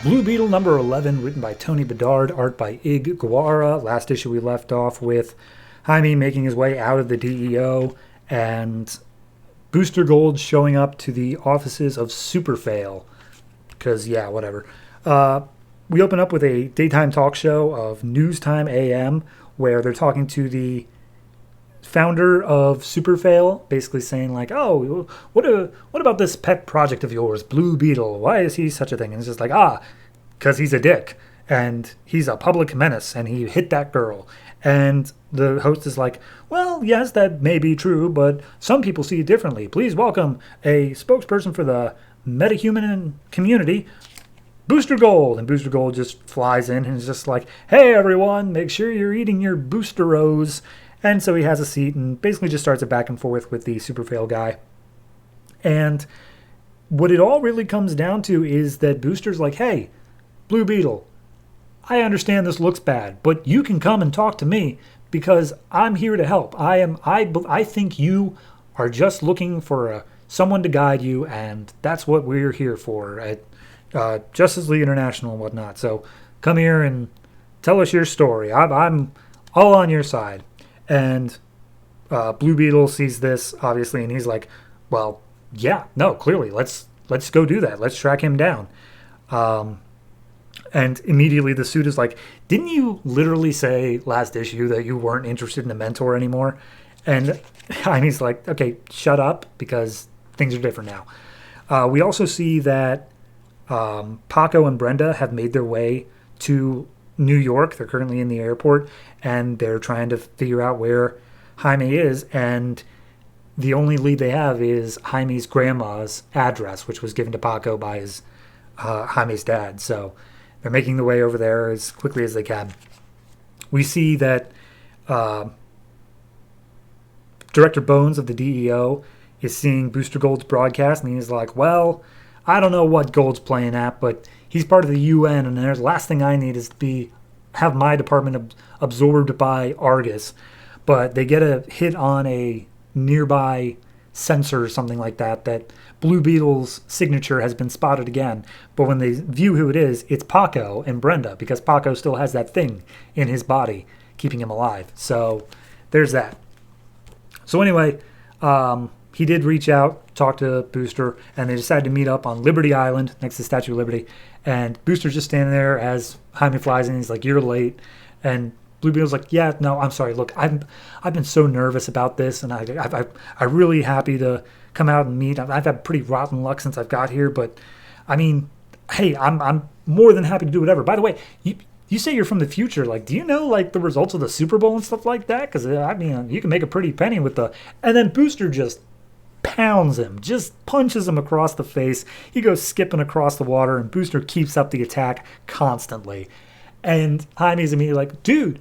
Blue Beetle number 11, written by Tony Bedard, art by Ig Guara. Last issue we left off with Jaime making his way out of the DEO and Booster Gold showing up to the offices of Superfail. Because, yeah, whatever. We open up with a daytime talk show of News Time AM, where they're talking to the founder of Superfail, basically saying like, "Oh, what about this pet project of yours, Blue Beetle? Why is he such a thing?" And it's just like, because he's a dick and he's a public menace and he hit that girl. And the host is like, "Well, yes, that may be true, but some people see it differently. Please welcome a spokesperson for the metahuman community, Booster Gold." And Booster Gold just flies in and is just like, "Hey, everyone, make sure you're eating your Boosteros." And so he has a seat and basically just starts a back and forth with the Superfail guy. And what it all really comes down to is that Booster's like, "Hey, Blue Beetle, I understand this looks bad, but you can come and talk to me because I'm here to help. I think you are just looking for someone to guide you, and that's what we're here for at Justice League International and whatnot. So come here and tell us your story. I'm all on your side." And Blue Beetle sees this, obviously, and he's like, "Well, yeah, no, clearly, let's go do that. Let's track him down." And immediately the suit is like, "Didn't you literally say last issue that you weren't interested in a mentor anymore?" And he's like, "Okay, shut up, because things are different now." We also see that Paco and Brenda have made their way to New York. They're currently in the airport, and they're trying to figure out where Jaime is, and the only lead they have is Jaime's grandma's address, which was given to Paco by his Jaime's dad. So they're making their way over there as quickly as they can. We see that Director Bones of the DEO is seeing Booster Gold's broadcast, and he's like, "Well, I don't know what Gold's playing at, but he's part of the UN, and the last thing I need is to have my department absorbed by Argus." But they get a hit on a nearby sensor or something like that Blue Beetle's signature has been spotted again. But when they view who it is, it's Paco and Brenda, because Paco still has that thing in his body keeping him alive. So there's that. So anyway, he did reach out, talk to Booster, and they decided to meet up on Liberty Island next to the Statue of Liberty. And Booster's just standing there as Jaime flies in. He's like, "You're late." And Blue Beetle's like, "Yeah, no, I'm sorry. Look, I've been so nervous about this, and I'm really happy to come out and meet. I've had pretty rotten luck since I've got here, but I mean, hey, I'm more than happy to do whatever. By the way, you say you're from the future. Like, do you know like the results of the Super Bowl and stuff like that? Because I mean, you can make a pretty penny with the." And then Booster just pounds him, just punches him across the face. He goes skipping across the water, and Booster keeps up the attack constantly. And Jaime's immediately like, "Dude,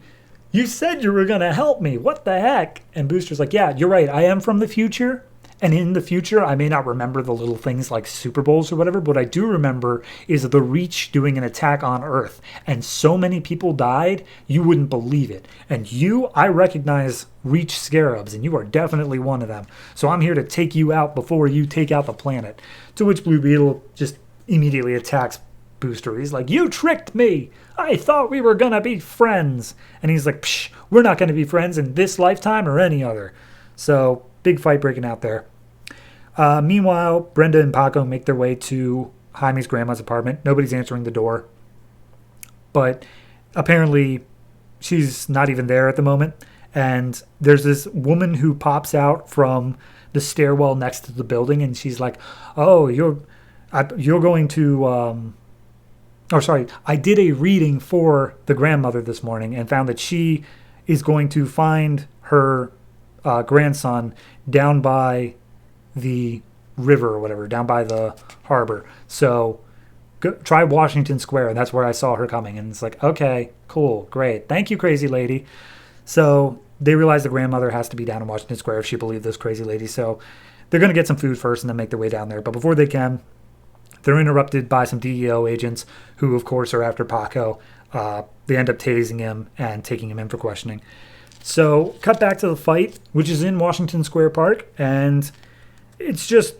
you said you were going to help me. What the heck?" And Booster's like, "Yeah, you're right. I am from the future. And in the future, I may not remember the little things like Super Bowls or whatever, but what I do remember is the Reach doing an attack on Earth. And so many people died, you wouldn't believe it. And I recognize Reach scarabs, and you are definitely one of them. So I'm here to take you out before you take out the planet." To which Blue Beetle just immediately attacks Booster. He's like, "You tricked me. I thought we were going to be friends." And he's like, "Psh, we're not going to be friends in this lifetime or any other." So big fight breaking out there. Meanwhile, Brenda and Paco make their way to Jaime's grandma's apartment. Nobody's answering the door. But apparently she's not even there at the moment. And there's this woman who pops out from the stairwell next to the building, and she's like, "Oh, you're going to I did a reading for the grandmother this morning and found that she is going to find her grandson down by the river or whatever, down by the harbor. So try Washington Square." And that's where I saw her coming. And it's like, okay, cool, great. Thank you, crazy lady. So they realize the grandmother has to be down in Washington Square if she believed this crazy lady. So they're going to get some food first and then make their way down there. But before they can, they're interrupted by some DEO agents who, of course, are after Paco. They end up tasing him and taking him in for questioning. So cut back to the fight, which is in Washington Square Park. And it's just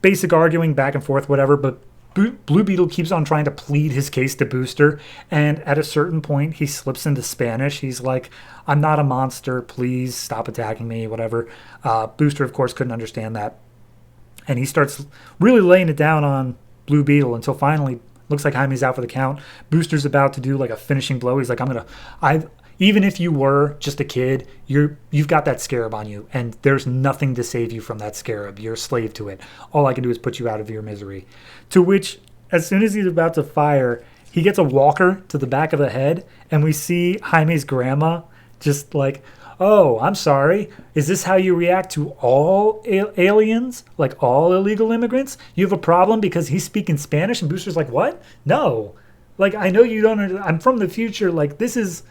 basic arguing back and forth, whatever. But Blue Beetle keeps on trying to plead his case to Booster, and at a certain point, he slips into Spanish. He's like, I'm not a monster. Please stop attacking me, whatever. Booster, of course, couldn't understand that. And he starts really laying it down on Blue Beetle until finally, looks like Jaime's out for the count. Booster's about to do like a finishing blow. He's like, even if you were just a kid, you've got that scarab on you, and there's nothing to save you from that scarab. You're a slave to it. All I can do is put you out of your misery. To which, as soon as he's about to fire, he gets a walker to the back of the head, and we see Jaime's grandma just like, oh, I'm sorry. Is this how you react to all aliens? Like all illegal immigrants? You have a problem because he's speaking Spanish? And Booster's like, what? No. Like, I know you don't. I'm from the future. Like, this is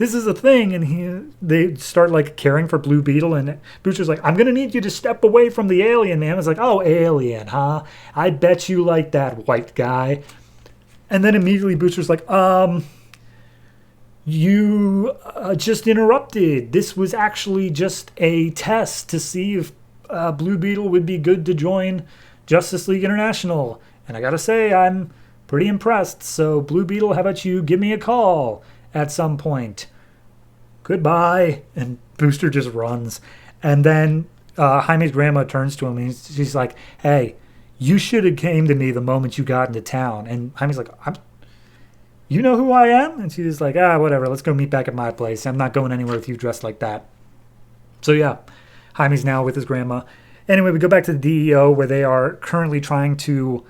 a thing. And they start like caring for Blue Beetle, and Booster's like, I'm gonna need you to step away from the alien, man. It's like, oh, alien, huh? I bet you like that, white guy. And then immediately Booster's like, you just interrupted. This was actually just a test to see if Blue Beetle would be good to join Justice League International. And I gotta say, I'm pretty impressed. So Blue Beetle, how about you give me a call at some point? Goodbye. And Booster just runs. And then Jaime's grandma turns to him and she's like, hey, you should have came to me the moment you got into town. And Jaime's like, you know who I am? And she's like, whatever, let's go meet back at my place. I'm not going anywhere with you dressed like that. So yeah, Jaime's now with his grandma. Anyway, we go back to the DEO where they are currently trying to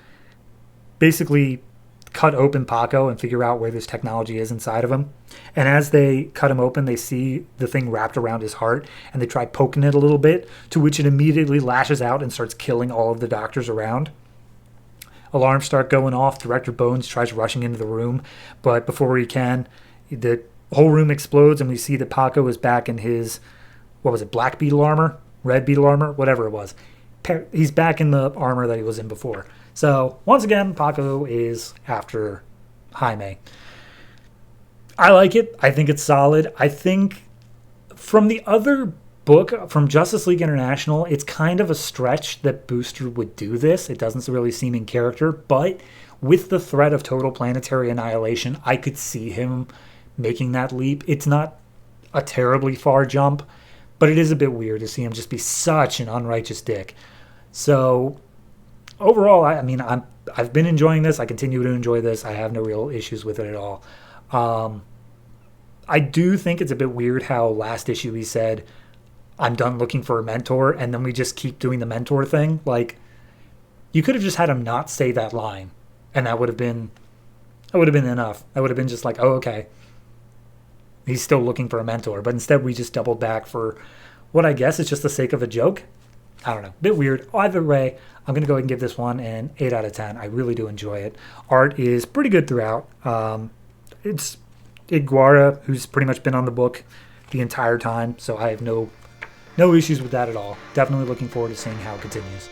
basically cut open Paco and figure out where this technology is inside of him. And as they cut him open, they see the thing wrapped around his heart, and they try poking it a little bit, to which it immediately lashes out and starts killing all of the doctors around. Alarms start going off. Director Bones tries rushing into the room, but before he can, the whole room explodes, and we see that Paco is back in his, what was it, Black Beetle armor? Red Beetle armor? Whatever it was. He's back in the armor that he was in before. So, once again, Paco is after Jaime. I like it. I think it's solid. I think from the other book, from Justice League International, it's kind of a stretch that Booster would do this. It doesn't really seem in character, but with the threat of total planetary annihilation, I could see him making that leap. It's not a terribly far jump, but it is a bit weird to see him just be such an unrighteous dick. So overall, I've been enjoying this. I continue to enjoy this. I have no real issues with it at all. I do think it's a bit weird how last issue he said, I'm done looking for a mentor, and then we just keep doing the mentor thing. Like, you could have just had him not say that line, and that would have been enough. I would have been just like, oh, okay, he's still looking for a mentor. But instead, we just doubled back for what I guess is just the sake of a joke. I don't know, bit weird. Either way, I'm gonna go ahead and give this one an 8 out of 10. I really do enjoy it. Art is pretty good throughout. It's Iguara, who's pretty much been on the book the entire time, so I have no issues with that at all. Definitely looking forward to seeing how it continues.